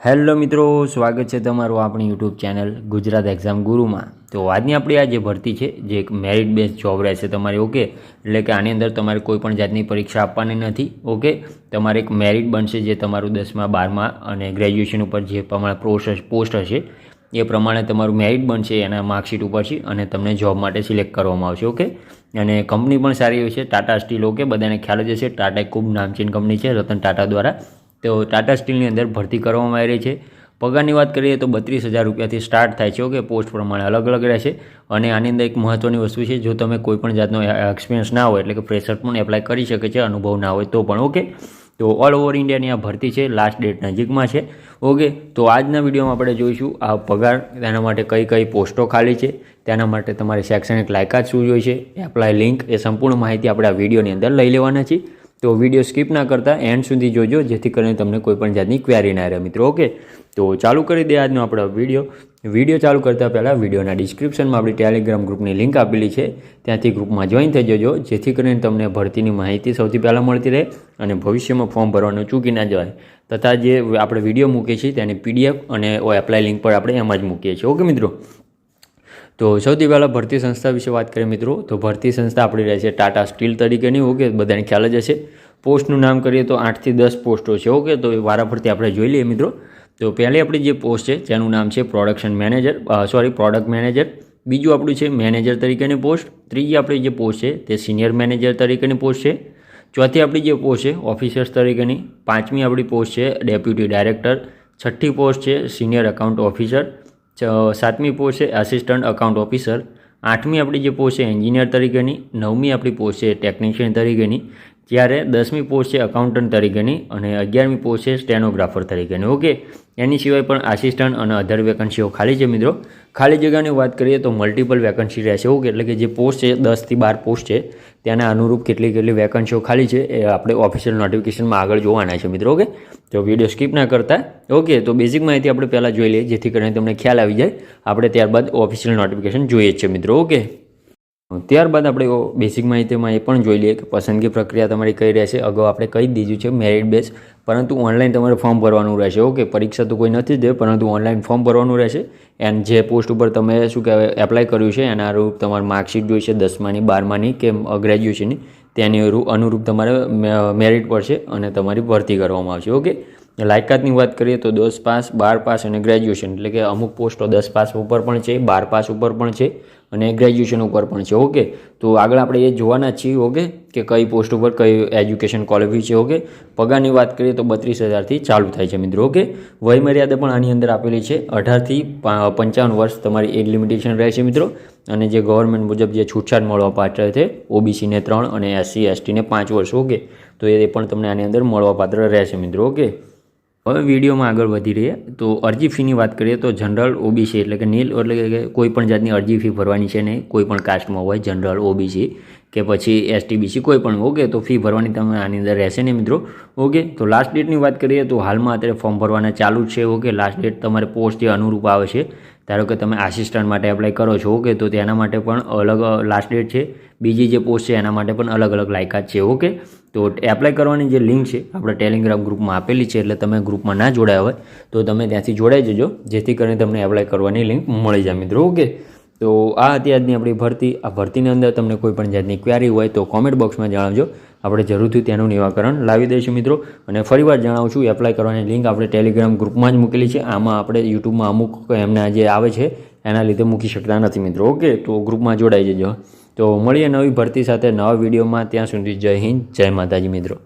Hello મિત્રો, સ્વાગત છે તમારું આપણી યુટ્યુબ ચેનલ ગુજરાત એક્ઝામ ગુરુમાં। તો આજની આપણી આ જે ભરતી છે જે એક મેરિટ બેઝ જોબ રહેશે તમારી। ઓકે, એટલે કે આની અંદર તમારે કોઈ પણ જાતની પરીક્ષા આપવાની નથી। ઓકે, તમારે એક મેરિટ બનશે જે તમારું 10મા 12મા અને ગ્રેજ્યુએશન ઉપર જે પ્રમાણે પોસ્ટ હશે એ પ્રમાણે તમારું મેરિટ બનશે એના માર્કશીટ ઉપરથી અને તમને જોબ માટે સિલેક્ટ કરવામાં આવશે। ઓકે, અને કંપની પણ સારી હોય છે, ટાટા સ્ટીલ। ઓકે, બધાને ખ્યાલ જ હશે, ટાટા એક ખૂબ નામચીન કંપની છે રતન ટાટા દ્વારા। તો ટાટા સ્ટીલની અંદર ભરતી કરવામાં આવી રહી છે। પગારની વાત કરીએ તો 32,000 રૂપિયાથી સ્ટાર્ટ થાય છે। ઓકે, પોસ્ટ પ્રમાણે અલગ અલગ રહેશે। અને આની અંદર એક મહત્ત્વની વસ્તુ છે, જો તમે કોઈ પણ જાતનો એક્સપિરિયન્સ ના હોય એટલે કે ફ્રેશર પણ એપ્લાય કરી શકે છે, અનુભવ ના હોય તો પણ। ઓકે, તો ઓલ ઓવર ઇન્ડિયાની આ ભરતી છે, લાસ્ટ ડેટ નજીકમાં છે। ઓકે, તો આજના વિડીયોમાં આપણે જોઈશું આ પગાર, તેના માટે કઈ કઈ પોસ્ટો ખાલી છે, તેના માટે તમારી શૈક્ષણિક લાયકાત શું જોઈએ છે, એપ્લાય લિંક, એ સંપૂર્ણ માહિતી આપણે આ વિડીયોની અંદર લઈ લેવાના છીએ। તો વિડીયો સ્કીપ ના કરતા એન્ડ સુધી જોજો, જેથી કરીને તમને કોઈ પણ જાતની ક્વેરી ના રહે મિત્રો। ઓકે, તો ચાલુ કરી દે આજનો આપણો વિડીયો ચાલુ કરતાં પહેલાં વિડીયોના ડિસ્ક્રિપ્શનમાં આપણી ટેલિગ્રામ ગ્રુપની લિંક આપેલી છે, ત્યાંથી ગ્રુપમાં જોઈન થઈ જજો, જેથી કરીને તમને ભરતીની માહિતી સૌથી પહેલાં મળતી રહે અને ભવિષ્યમાં ફોર્મ ભરવાનું ચૂકી ના જવાય। તથા જે આપણે વિડીયો મૂકીએ છીએ તેની PDF અને એપ્લાય લિંક પર આપણે એમાં જ મૂકીએ છીએ। ઓકે મિત્રો, તો સૌથી પહેલાં ભરતી સંસ્થા વિશે વાત કરીએ મિત્રો, તો ભરતી સંસ્થા આપણી રહેશે ટાટા સ્ટીલ તરીકેની। ઓકે, બધાને ખ્યાલ જ હશે। પોસ્ટનું નામ કરીએ તો 8 થી 10 પોસ્ટો છે। ઓકે, તો એ વારાફરતી આપણે જોઈ લઈએ મિત્રો। તો પહેલી આપણી જે પોસ્ટ છે તેનું નામ છે પ્રોડક્ટ મેનેજર। બીજું આપણું છે મેનેજર તરીકેની પોસ્ટ। ત્રીજી આપણી જે પોસ્ટ છે તે સિનિયર મેનેજર તરીકેની પોસ્ટ છે। ચોથી આપણી જે પોસ્ટ છે ઓફિસર્સ તરીકેની। પાંચમી આપણી પોસ્ટ છે ડેપ્યુટી ડાયરેક્ટર। છઠ્ઠી પોસ્ટ છે સિનિયર એકાઉન્ટ ઓફિસર। સાતમી પોસ્ટ છે આસિસ્ટન્ટ એકાઉન્ટ ઓફિસર। આઠમી આપણી જે પોસ્ટ છે એન્જિનિયર તરીકેની। નવમી આપણી પોસ્ટ છે ટેકનિશિયન તરીકેની। જ્યારે 10મી પોસ્ટ છે અકાઉન્ટન્ટ તરીકેની અને 11મી પોસ્ટ છે સ્ટેનોગ્રાફર તરીકેની। ઓકે, એની સિવાય પણ આસિસ્ટન્ટ અને અધર વેકન્સીઓ ખાલી છે મિત્રો। ખાલી જગ્યાની વાત કરીએ તો મલ્ટિપલ વેકન્સી રહેશે। ઓકે, એટલે કે જે પોસ્ટ છે 10 થી 12 પોસ્ટ છે તેના અનુરૂપ કેટલી વેકન્સીઓ ખાલી છે એ આપણે ઓફિશિયલ નોટિફિકેશનમાં આગળ જોવાના છે મિત્રો। ઓકે, તો વિડીયો સ્કીપ ના કરતા। ઓકે, તો બેઝિક માહિતી આપણે પહેલાં જોઈ લઈએ, જેથી કરીને તમને ખ્યાલ આવી જાય। આપણે ત્યારબાદ ઓફિશિયલ નોટિફિકેશન જોઈએ જ છે મિત્રો। ઓકે, ત્યારબાદ આપણે બેસિક માહિતીમાં એ પણ જોઈ લઈએ કે પસંદગી પ્રક્રિયા તમારી કઈ રહેશે। અગાઉ આપણે કહી દીધું છે મેરિટ બેઝ, પરંતુ ઓનલાઈન તમારે ફોર્મ ભરવાનું રહેશે। ઓકે, પરીક્ષા તો કોઈ નથી દે, પરંતુ ઓનલાઈન ફોર્મ ભરવાનું રહેશે। એન્ડ જે પોસ્ટ ઉપર તમે શું કહેવાય એપ્લાય કર્યું છે એના અનુરૂપ તમારે માર્કશીટ જોઈશે 10માની 12માની કે ગ્રેજ્યુએશનની, તેની અનુરૂપ તમારે મેરિટ પડશે અને તમારી ભરતી કરવામાં આવશે। ઓકે, લાયકાતની વાત કરીએ તો 10 પાસ, 12 પાસ અને ગ્રેજ્યુએશન, એટલે કે અમુક પોસ્ટો 10 પાસ ઉપર પણ છે, 12 પાસ ઉપર પણ છે અને ગ્રેજ્યુએશન ઉપર પણ છે। ઓકે, તો આગળ આપણે એ જોવાના જ છીએ। ઓકે, કે કઈ પોસ્ટ ઉપર કઈ એજ્યુકેશન ક્વોલિફિકેશન છે। ઓકે, પગારની વાત કરીએ તો 32,000થી ચાલુ થાય છે મિત્રો। ઓકે, વય મર્યાદા પણ આની અંદર આપેલી છે, 18 થી 55 વર્ષ તમારી એજ લિમિટેશન રહેશે મિત્રો। અને જે ગવર્મેન્ટ મુજબ જે છૂટછાટ મળવા પાત્ર છે, OBCને 3 અને SC STને 5 વર્ષ। ઓકે, તો એ પણ તમને આની અંદર મળવાપાત્ર રહેશે મિત્રો। ઓકે, હવે વિડીયોમાં આગળ વધી રહીએ તો અરજી ફીની વાત કરીએ તો જનરલ, OBC એટલે કે નીલ, એટલે કે કોઈ પણ જાતની અરજી ફી ભરવાની છે નહીં, કોઈ પણ કાસ્ટમાં હોય, જનરલ, OBC કે પછી ST BC કોઈ પણ। ઓકે, તો ફી ભરવાની તમને આની અંદર રહેશે નહીં મિત્રો। ઓકે, તો લાસ્ટ ડેટની વાત કરીએ તો હાલમાં અત્યારે ફોર્મ ભરવાના ચાલુ જ છે। ઓકે, લાસ્ટ ડેટ તમારે પોસ્ટ જે અનુરૂપ આવે છે, ધારો કે તમે આસિસ્ટન્ટ માટે એપ્લાય કરો છો, ઓકે, તો તેના માટે પણ અલગ લાસ્ટ ડેટ છે। બીજી જે પોસ્ટ છે એના માટે પણ અલગ અલગ લાયકાત છે। ઓકે, તો એપ્લાય કરવાની જે લિંક છે આપણે ટેલિગ્રામ ગ્રુપમાં આપેલી છે, એટલે તમે ગ્રુપમાં ના જોડાયા હોય તો તમે ત્યાંથી જોડાઈ જજો, જેથી કરીને તમને એપ્લાય કરવાની લિંક મળી જાય મિત્રો। ઓકે, તો આ હતી આજની આપણી ભરતી। આ ભરતીની અંદર તમને કોઈ પણ જાતની ક્વેરી હોય તો કોમેન્ટ બોક્સમાં જણાવજો, આપણે જરૂરથી તેનું નિરાકરણ લાવી દઈશું મિત્રો। અને ફરીવાર જણાવું છું, એપ્લાય કરવાની લિંક આપણે ટેલિગ્રામ ગ્રુપમાં જ મૂકેલી છે। આમાં આપણે યુટ્યુબમાં અમુક એમના જે આવે છે એના લીધે મૂકી શકતા નથી મિત્રો। ઓકે, તો ગ્રુપમાં જોડાઈ જજો। તો મળીએ નવી ભરતી સાથે નવા વિડીયોમાં, ત્યાં સુધી જય હિન્દ, જય માતાજી મિત્રો।